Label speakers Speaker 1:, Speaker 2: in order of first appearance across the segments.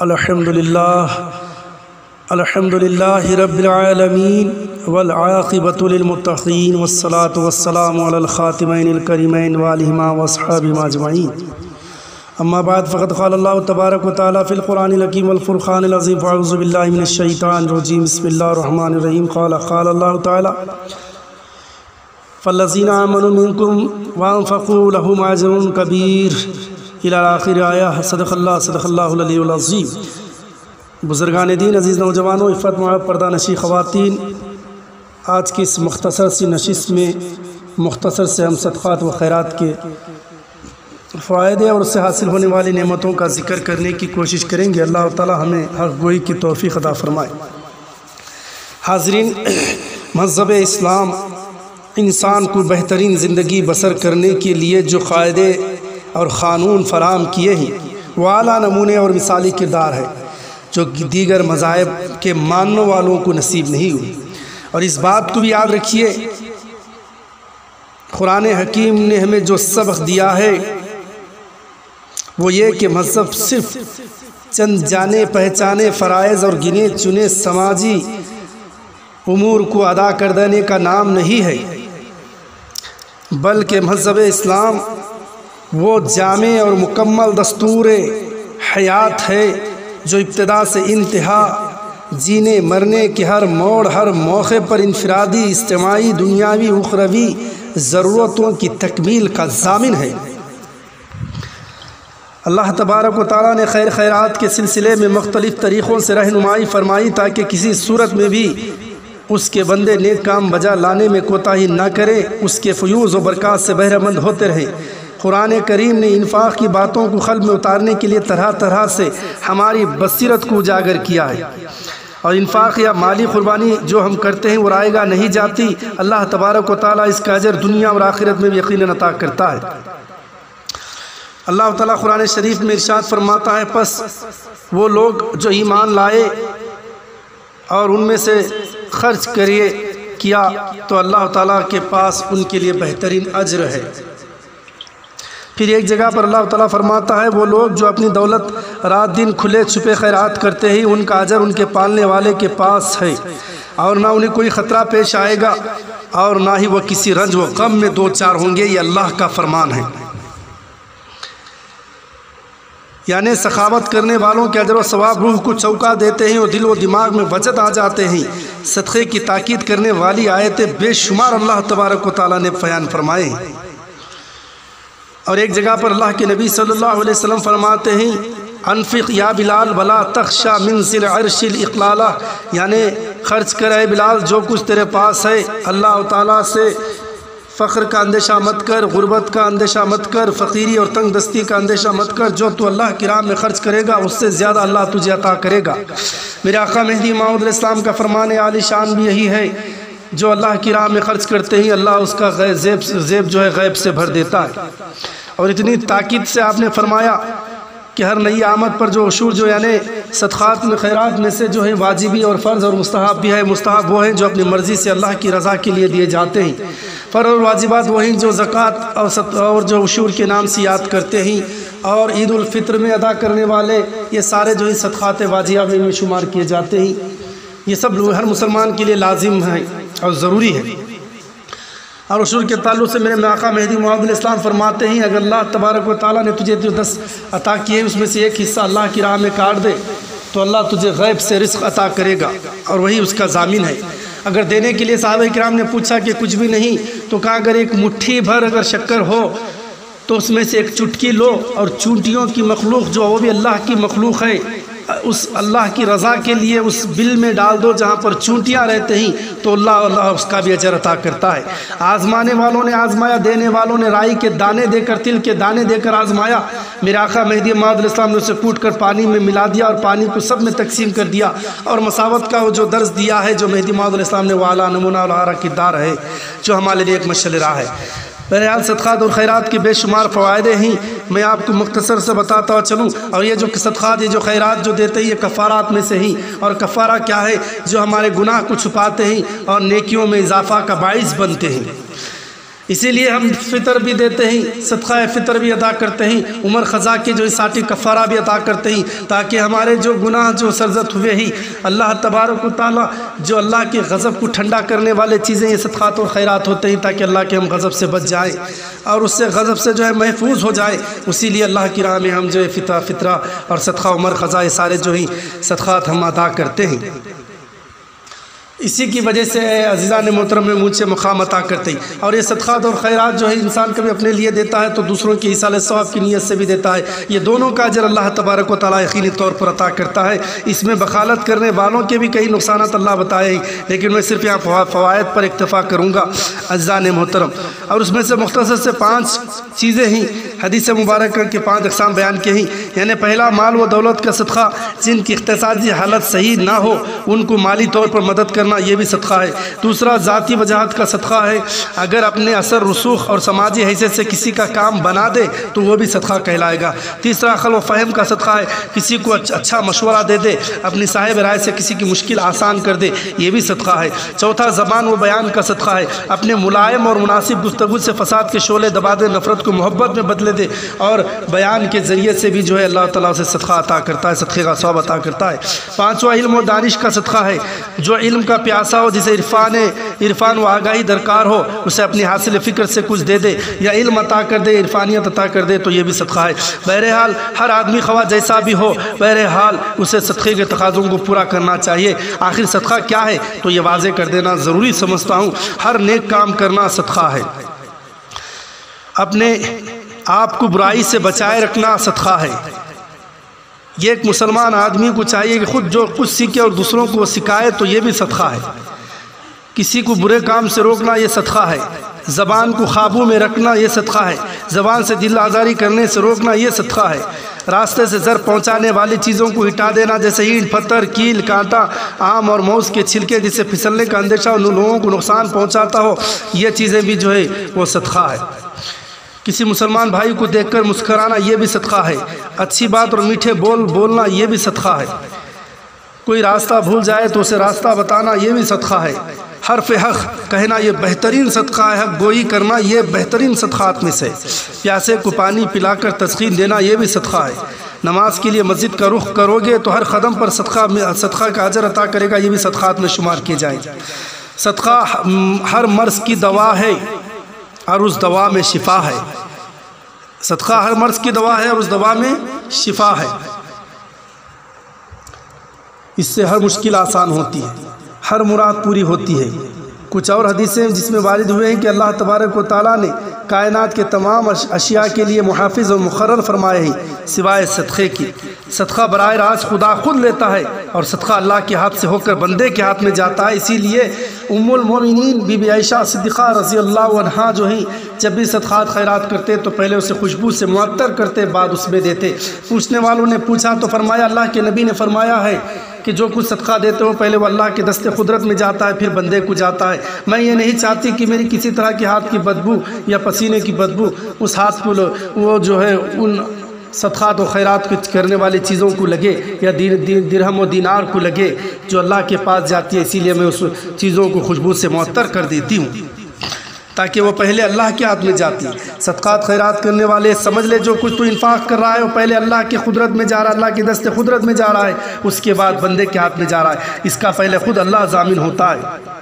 Speaker 1: الحمدللہ رب العالمین والعاقبۃ للمتقین والصلاة والسلام علی الخاتمین الکریمین وآلہما واصحابہما اجمعین اما بعد فقد قال اللہ تبارک و تعالی فی القرآن الحکیم والفرقان العظیم فاعوذ باللہ من الشیطان الرجیم بسم اللہ الرحمن الرحیم قال اللہ تعالی فالذین آمنوا منکم وانفقوا لهم اجر کبیر الی آخر آیہ صدق اللہ العلی العظیم۔ بزرگان دین، عزیز نوجوانوں، عفت محب پردہ نشی خواتین، آج کی اس مختصر سی نشست میں مختصر سے ہم صدقات و خیرات کے فائدے اور اس سے حاصل ہونے والی نعمتوں کا ذکر کرنے کی کوشش کریں گے۔ اللہ تعالی ہمیں حق گوئی کی توفیق عطا فرمائے۔ حاضرین، مذہب اسلام انسان کو بہترین زندگی بسر کرنے کے لیے جو قاعدے اور قانون فراہم کیے ہیں وہ اعلیٰ نمونے اور مثالی کردار ہے، جو دیگر مذاہب کے ماننے والوں کو نصیب نہیں ہوئی۔ اور اس بات کو بھی یاد رکھیے، قرآن حکیم نے ہمیں جو سبق دیا ہے وہ یہ کہ مذہب صرف چند جانے پہچانے فرائض اور گنے چنے سماجی امور کو ادا کر دینے کا نام نہیں ہے، بلکہ مذہب اسلام وہ جامع اور مکمل دستور حیات ہے جو ابتدا سے انتہا جینے مرنے کے ہر موڑ ہر موقع پر انفرادی، اجتماعی، دنیاوی، اخروی ضرورتوں کی تکمیل کا ضامن ہے۔ اللہ تبارک و تعالیٰ نے خیرات کے سلسلے میں مختلف طریقوں سے رہنمائی فرمائی تاکہ کسی صورت میں بھی اس کے بندے نیک کام بجا لانے میں کوتاہی نہ کرے، اس کے فیوز و برکات سے بہرہ مند ہوتے رہیں۔ قرآن کریم نے انفاق کی باتوں کو قلب میں اتارنے کے لیے طرح طرح سے ہماری بصیرت کو اجاگر کیا ہے، اور انفاق یا مالی قربانی جو ہم کرتے ہیں وہ رائے گاہ نہیں جاتی۔ اللہ تبارک و تعالیٰ اس کا اجر دنیا اور آخرت میں بھی یقیناً عطا کرتا ہے۔ اللہ تعالیٰ قرآن شریف میں ارشاد فرماتا ہے، پس وہ لوگ جو ایمان لائے اور ان میں سے خرچ کیا تو اللہ تعالیٰ کے پاس ان کے لیے بہترین اجر ہے۔ پھر ایک جگہ پر اللہ تعالیٰ فرماتا ہے، وہ لوگ جو اپنی دولت رات دن کھلے چھپے خیرات کرتے ہیں ان کا اجر ان کے پالنے والے کے پاس ہے، اور نہ انہیں کوئی خطرہ پیش آئے گا اور نہ ہی وہ کسی رنج و غم میں دو چار ہوں گے۔ یہ اللہ کا فرمان ہے۔ یعنی سخاوت کرنے والوں کے اجر و ثواب روح کو چوکا دیتے ہیں اور دل و دماغ میں وجد آ جاتے ہیں۔ صدقے کی تاکید کرنے والی آیتیں بے شمار اللہ تبارک و تعالیٰ نے بیان فرمائے ہیں۔ اور ایک جگہ پر اللہ کے نبی صلی اللہ علیہ وسلم فرماتے ہیں، انفق یا بلال ولا تخشى من ذی العرش الاقلالہ، یعنی خرچ کر اے بلال جو کچھ تیرے پاس ہے، اللہ تعالیٰ سے فخر کا اندیشہ مت کر، غربت کا اندیشہ مت کر، فقیری اور تنگ دستی کا اندیشہ مت کر۔ جو تو اللہ کی راہ میں خرچ کرے گا اس سے زیادہ اللہ تجھے عطا کرے گا۔ میرے آقا مہدی موعود علیہ السلام کا فرمان عالی شان بھی یہی ہے، جو اللہ کی راہ میں خرچ کرتے ہیں اللہ اس کا زیب جو ہے غیب سے بھر دیتا ہے۔ اور اتنی تاکید سے آپ نے فرمایا کہ ہر نئی آمد پر جو عشور جو یعنی صدقات میں خیرات میں سے جو ہے واجبی اور فرض اور مستحب بھی ہے۔ مستحب وہ ہیں جو اپنی مرضی سے اللہ کی رضا کے لیے دیے جاتے ہیں، فرض اور واجبات وہ ہیں جو زکوٰۃ اور جو عشور کے نام سے یاد کرتے ہیں، اور عید الفطر میں ادا کرنے والے یہ سارے جو ہیں صدقات واجبہ میں شمار کیے جاتے ہیں۔ یہ سب ہر مسلمان کے لیے لازم ہے اور ضروری ہے۔ اور عشور کے تعلق سے میرے آقا مہدی موعود علیہ السلام فرماتے ہیں، اگر اللہ تبارک و تعالیٰ نے تجھے جو 10 عطا کیے اس میں سے ایک حصہ اللہ کی راہ میں کاٹ دے تو اللہ تجھے غیب سے رزق عطا کرے گا، اور وہی اس کا ضامن ہے۔ اگر دینے کے لیے صحابہ کرام نے پوچھا کہ کچھ بھی نہیں، تو کہا اگر ایک مٹھی بھر اگر شکر ہو تو اس میں سے ایک چٹکی لو، اور چونٹیوں کی مخلوق جو وہ بھی اللہ کی مخلوق ہے، اس اللہ کی رضا کے لیے اس بل میں ڈال دو جہاں پر چونٹیاں رہتے ہیں، تو اللہ اس کا بھی اجر عطا کرتا ہے۔ آزمانے والوں نے آزمایا، دینے والوں نے رائی کے دانے دے کر، تل کے دانے دے کر آزمایا۔ میرے آقا مہدی موعود علیہ السلام نے اسے کوٹ کر پانی میں ملا دیا اور پانی کو سب میں تقسیم کر دیا، اور مساوت کا وہ جو درس دیا ہے جو مہدی موعود علیہ السلام نے، وہ اعلیٰ نمونہ اور اعلیٰ کردار ہے جو ہمارے لیے ایک مشعل راہ ہے۔ بہرحال صدقات اور خیرات کے بے شمار فوائدے ہیں، میں آپ کو مختصر سے بتاتا چلوں۔ اور یہ جو صدقات، یہ جو خیرات جو دیتے ہیں یہ کفارات میں سے ہی، اور کفارہ کیا ہے؟ جو ہمارے گناہ کو چھپاتے ہیں اور نیکیوں میں اضافہ کا باعث بنتے ہیں۔ اسی لیے ہم فطر بھی دیتے ہیں، صدقہ فطر بھی ادا کرتے ہیں، عمر خزاں کے جو 60 کفارہ بھی ادا کرتے ہیں، تاکہ ہمارے جو گناہ جو سرزد ہوئے ہی اللہ تبارک و تعالیٰ جو اللہ کے غضب کو ٹھنڈا کرنے والے چیزیں یہ صدقات و خیرات ہوتے ہیں، تاکہ اللہ کے ہم غضب سے بچ جائیں اور اس سے غضب سے جو ہے محفوظ ہو جائے۔ اسی لیے اللہ کی راہ میں ہم جو ہے فطرہ اور صدقہ عمر خزاں یہ سارے جو ہیں صدقات ہم ادا کرتے ہیں۔ اسی کی وجہ سے عزیزان محترم میں مجھ سے مقام عطا کرتے ہیں۔ اور یہ صدقات اور خیرات جو ہے انسان کبھی اپنے لیے دیتا ہے تو دوسروں کی ایصال ثواب کی نیت سے بھی دیتا ہے، یہ دونوں کا اجر اللہ تبارک و تعالیٰ یقینی طور پر عطا کرتا ہے۔ اس میں بخالت کرنے والوں کے بھی کئی نقصانات اللہ بتائے ہیں، لیکن میں صرف یہاں فوائد پر اکتفا کروں گا عزیزان محترم، اور اس میں سے مختصر سے 5 چیزیں ہیں حدیث مبارکہ کے 5 اقسام بیان کے ہیں۔ یعنی پہلا، مال و دولت کا صدقہ، جن کی اقتصادی حالت صحیح نہ ہو ان کو مالی طور پر مدد کرنا، یہ بھی صدقہ ہے۔ دوسرا، ذاتی وجاہت کا صدقہ ہے، اگر اپنے اثر رسوخ اور سماجی حیثیت سے کسی کا کام بنا دے تو وہ بھی صدقہ کہلائے گا۔ تیسرا، عقل و فہم کا صدقہ ہے، کسی کو اچھا مشورہ دے دے، اپنی صاحب رائے سے کسی کی مشکل آسان کر دے، یہ بھی صدقہ ہے۔ چوتھا، زبان و بیان کا صدقہ ہے، اپنے ملائم اور مناسب گفتگو سے فساد کے شعلے دبا دے، نفرت کو محبت میں بدلے دے، اور بیان کے ذریعے سے بھی جو ہے اللہ تعالیٰ سے صدقہ عطا کرتا ہے، صدقے کا ثواب عطا کرتا ہے۔ پانچواں، علم و دانش کا صدقہ ہے، جو علم کا پیاسا ہو، جسے عرفان و آگاہی درکار ہو، اسے اپنی حاصل فکر سے کچھ دے دے یا علم عطا کر دے، عرفانیت عطا کر دے، تو یہ بھی صدقہ ہے۔ بہرحال ہر آدمی خواہ جیسا بھی ہو، بہرحال اسے صدقے کے تقاضوں کو پورا کرنا چاہیے۔ آخر صدقہ کیا ہے تو یہ واضح کر دینا ضروری سمجھتا ہوں۔ ہر نیک کام کرنا صدقہ ہے، اپنے آپ کو برائی سے بچائے رکھنا صدقہ ہے۔ یہ ایک مسلمان آدمی کو چاہیے کہ خود جو کچھ سیکھے اور دوسروں کو سکھائے، تو یہ بھی صدقہ ہے۔ کسی کو برے کام سے روکنا یہ صدقہ ہے، زبان کو قابو میں رکھنا یہ صدقہ ہے، زبان سے دل آزاری کرنے سے روکنا یہ صدقہ ہے، راستے سے زر پہنچانے والی چیزوں کو ہٹا دینا، جیسے اینٹ، پتھر، کیل، کانٹا، آم اور موز کے چھلکے، جس سے پھسلنے کا اندیشہ اور لوگوں کو نقصان پہنچاتا ہو، یہ چیزیں بھی جو ہے وہ صدقہ ہے۔ کسی مسلمان بھائی کو دیکھ کر مسکرانا یہ بھی صدقہ ہے، اچھی بات اور میٹھے بولنا یہ بھی صدقہ ہے، کوئی راستہ بھول جائے تو اسے راستہ بتانا یہ بھی صدقہ ہے، حرف حق کہنا یہ بہترین صدقہ ہے، حق گوئی کرنا یہ بہترین صدقات میں سے، پیاسے کو پانی پلا کر تسکین دینا یہ بھی صدقہ ہے، نماز کے لیے مسجد کا رخ کرو گے تو ہر قدم پر صدقہ کا اجر عطا کرے گا، یہ بھی صدقات میں شمار کیے جائیں۔ صدقہ ہر مرض کی دوا ہے اور اس دوا میں شفا ہے، صدقہ ہر مرض کی دوا ہے اور اس دوا میں شفا ہے، اس سے ہر مشکل آسان ہوتی ہے، ہر مراد پوری ہوتی ہے۔ کچھ اور حدیثیں جس میں وارد ہوئے ہیں کہ اللہ تبارک و تعالیٰ نے کائنات کے تمام اشیاء کے لیے محافظ اور مقرر فرمائے ہیں سوائے صدقے کی۔ صدقہ براہ راست خدا خود لیتا ہے اور صدقہ اللہ کے ہاتھ سے ہو کر بندے کے ہاتھ میں جاتا ہے، اسی لیے ام المومنین بی بی عائشہ صدیقہ رضی اللہ عنہا جو ہیں جب بھی صدقات خیرات کرتے تو پہلے اسے خوشبو سے معطر کرتے، بعد اس میں دیتے۔ پوچھنے والوں نے پوچھا تو فرمایا اللہ کے نبی نے فرمایا ہے کہ جو کچھ صدقہ دیتے ہو پہلے وہ اللہ کے دست قدرت میں جاتا ہے، پھر بندے کو جاتا ہے۔ میں یہ نہیں چاہتی کہ میری کسی طرح کے ہاتھ کی بدبو یا پسینے کی بدبو اس ہاتھ کو وہ جو ہے ان صدقات و خیرات کرنے والی چیزوں کو لگے یا درہم و دینار کو لگے جو اللہ کے پاس جاتی ہے، اسی لیے میں اس چیزوں کو خوشبو سے معطر کر دیتی ہوں تاکہ وہ پہلے اللہ کے ہاتھ میں جاتی ہے۔ صدقات خیرات کرنے والے سمجھ لے جو کچھ تو انفاق کر رہا ہے وہ پہلے اللہ کی قدرت میں جا رہا ہے، اللہ کے دست قدرت میں جا رہا ہے، اس کے بعد بندے کے ہاتھ میں جا رہا ہے، اس کا پہلے خود اللہ ضامن ہوتا ہے۔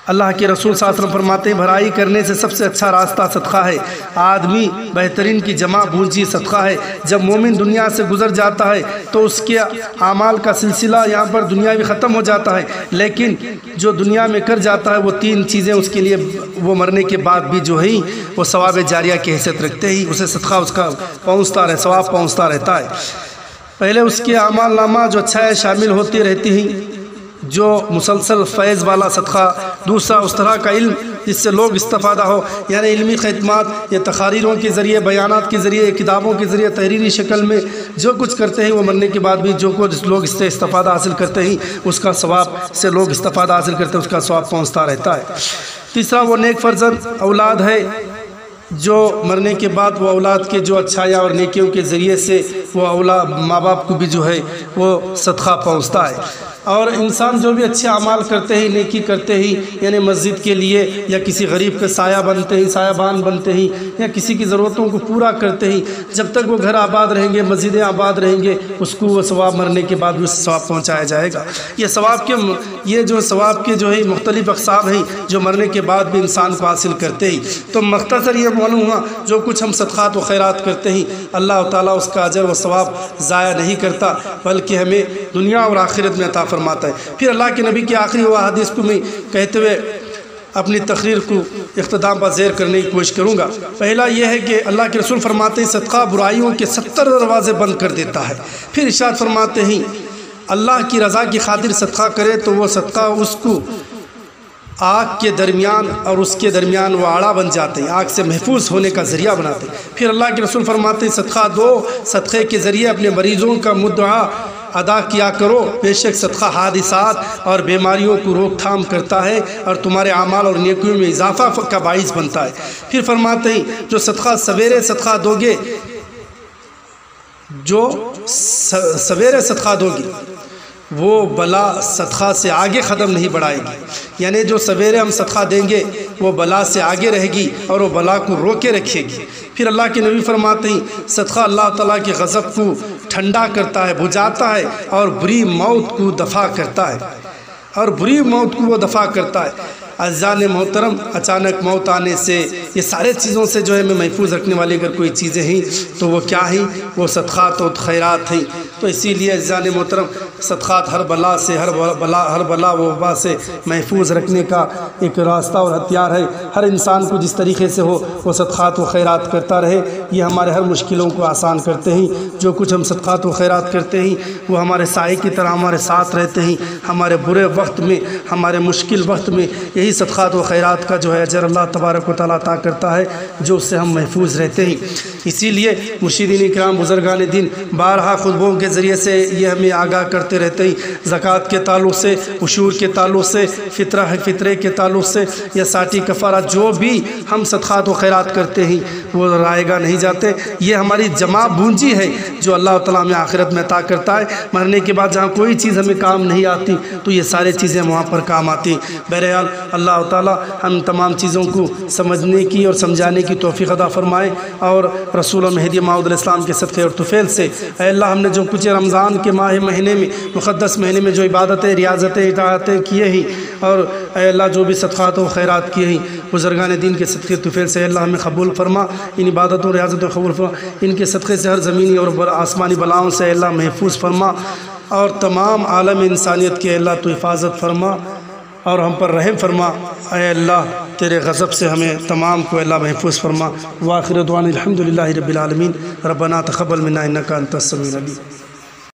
Speaker 1: اللہ کے رسول صلی اللہ علیہ وسلم فرماتے ہیں بھلائی کرنے سے سب سے اچھا راستہ صدقہ ہے، آدمی بہترین کی جمع پونجی صدقہ ہے۔ جب مومن دنیا سے گزر جاتا ہے تو اس کے اعمال کا سلسلہ یہاں پر دنیا بھی ختم ہو جاتا ہے، لیکن جو دنیا میں کر جاتا ہے وہ 3 چیزیں اس کے لیے وہ مرنے کے بعد بھی جو ہے وہ ثواب جاریہ کی حیثیت رکھتے ہی، اسے صدقہ اس کا پہنچتا رہے، ثواب پہنچتا رہتا ہے۔ پہلے اس کے اعمال نامہ جو اچھائیں شامل ہوتی رہتی ہیں، جو مسلسل فیض والا صدقہ، دوسرا اس طرح کا علم جس سے لوگ استفادہ ہو، یعنی علمی خدمات یا تقاریروں کے ذریعے، بیانات کے ذریعے، کتابوں کے ذریعے، تحریری شکل میں جو کچھ کرتے ہیں وہ مرنے کے بعد بھی جو کچھ لوگ اس سے استفادہ حاصل کرتے ہیں اس کا ثواب سے لوگ استفادہ حاصل کرتے ہیں، اس کا ثواب پہنچتا رہتا ہے۔ تیسرا وہ نیک فرزند اولاد ہے جو مرنے کے بعد وہ اولاد کے جو اچھائیاں اور نیکیوں کے ذریعے سے وہ اولاد ماں باپ کو بھی جو ہے وہ صدقہ پہنچتا ہے۔ اور انسان جو بھی اچھے اعمال کرتے ہی، نیکی کرتے ہی، یعنی مسجد کے لیے یا کسی غریب کا سایہ بنتے ہی، سایہ بان بنتے ہی، یا کسی کی ضرورتوں کو پورا کرتے ہی، جب تک وہ گھر آباد رہیں گے، مسجدیں آباد رہیں گے، اس کو وہ ثواب مرنے کے بعد بھی ثواب پہنچایا جائے گا۔ یہ جو ثواب کے جو ہے مختلف اقسام ہیں جو مرنے کے بعد بھی انسان کو حاصل کرتے ہی۔ تو مختصر یہ معلوم ہوا جو کچھ ہم صدقات و خیرات کرتے ہیں اللہ تعالیٰ اس کا اجر و ثواب ضائع نہیں کرتا، بلکہ ہمیں دنیا اور آخرت میں عطا فرماتا ہے۔ پھر اللہ کے نبی کی آخری وہ حدیث کو میں کہتے ہوئے اپنی تقریر کو اختتام پذیر کرنے کی کوشش کروں گا۔ پہلا یہ ہے کہ اللہ کے رسول فرماتے ہیں صدقہ برائیوں کے 70 دروازے بند کر دیتا ہے۔ پھر ارشاد فرماتے ہیں اللہ کی رضا کی خاطر صدقہ کرے تو وہ صدقہ اس کو آگ کے درمیان اور اس کے درمیان وہ آڑا بن جاتے ہیں، آگ سے محفوظ ہونے کا ذریعہ بناتے ہیں۔ پھر اللہ کے رسول فرماتے ہیں صدقہ دو، صدقے کے ذریعے اپنے مریضوں کا مدعا ادا کیا کرو، بے شک صدقہ حادثات اور بیماریوں کو روک تھام کرتا ہے اور تمہارے اعمال اور نیکیوں میں اضافہ کا باعث بنتا ہے۔ پھر فرماتے ہیں جو صدقہ سویرے صدقہ دو گے، جو سویرے صدقہ دو گے وہ بلا صدقہ سے آگے قدم نہیں بڑھائے گی، یعنی جو سویرے ہم صدقہ دیں گے وہ بلا سے آگے رہے گی اور وہ بلا کو روکے رکھے گی۔ پھر اللہ کے نبی فرماتے ہیں صدقہ اللہ تعالیٰ کے غضب کو ٹھنڈا کرتا ہے، بجھاتا ہے اور بری موت کو دفع کرتا ہے، وہ دفع کرتا ہے۔ عزیزان محترم، اچانک موت آنے سے یہ سارے چیزوں سے جو ہے میں محفوظ رکھنے والی اگر کوئی چیزیں ہیں تو وہ کیا ہیں؟ وہ صدقات و خیرات ہیں۔ تو اسی لیے عزیزان محترم صدقات ہر بلا سے ہر بلا و وبا سے محفوظ رکھنے کا ایک راستہ اور ہتھیار ہے۔ ہر انسان کو جس طریقے سے ہو وہ صدقات و خیرات کرتا رہے، یہ ہمارے ہر مشکلوں کو آسان کرتے ہیں۔ جو کچھ ہم صدقات و خیرات کرتے ہیں وہ ہمارے سائے کی طرح ہمارے ساتھ رہتے ہیں، ہمارے برے وقت میں، ہمارے مشکل وقت میں یہی صدقات و خیرات کا جو ہے اجر اللہ تبارک و تعالیٰ عطا کرتا ہے جو اس سے ہم محفوظ رہتے ہیں۔ اسی لیے مرشدین اکرام بزرگان دین بارہا خطبوں کے ذریعے سے یہ ہمیں آگاہ کرتے رہتے ہیں، زکوٰۃ کے تعلق سے، عشور کے تعلق سے، فطرے کے تعلق سے یا ساٹی کفارہ، جو بھی ہم صدقات و خیرات کرتے ہیں وہ رائے گاہ نہیں جاتے۔ یہ ہماری جمع پونجی ہے جو اللہ تعالیٰ ہمیں آخرت میں عطا کرتا ہے۔ مرنے کے بعد جہاں کوئی چیز ہمیں کام نہیں آتی تو یہ سارے چیزیں وہاں پر کام آتی ہیں۔ بہرحال اللہ تعالیٰ ہم تمام چیزوں کو سمجھنے کی اور سمجھانے کی توفیق عطا فرمائے، اور رسول مہدی موعود علیہ السلام کے صدقے اور طفیل سے اے اللہ ہم نے جو کچھ رمضان کے مہینے میں، مقدس مہینے میں جو عبادتیں، ریاضتیں، اطاعتیں کیے ہیں، اور اے اللہ جو بھی صدقات و خیرات کیے ہیں بزرگان دین کے صدقے طفیل سے اے اللہ ہمیں قبول فرما، ان عبادتوں اور ریاضتوں قبول فرما، ان کے صدقے سے ہر زمینی اور آسمانی بلاؤں سے اے اللہ محفوظ فرما، اور تمام عالم انسانیت کے اللہ تو حفاظت فرما اور ہم پر رحم فرما۔ اے اللہ تیرے غضب سے ہمیں تمام کو اللہ محفوظ فرما۔ وآخر دعوانا الحمدللہ رب العالمین، ربنا تقبل منا انک انت السمیع العلیم۔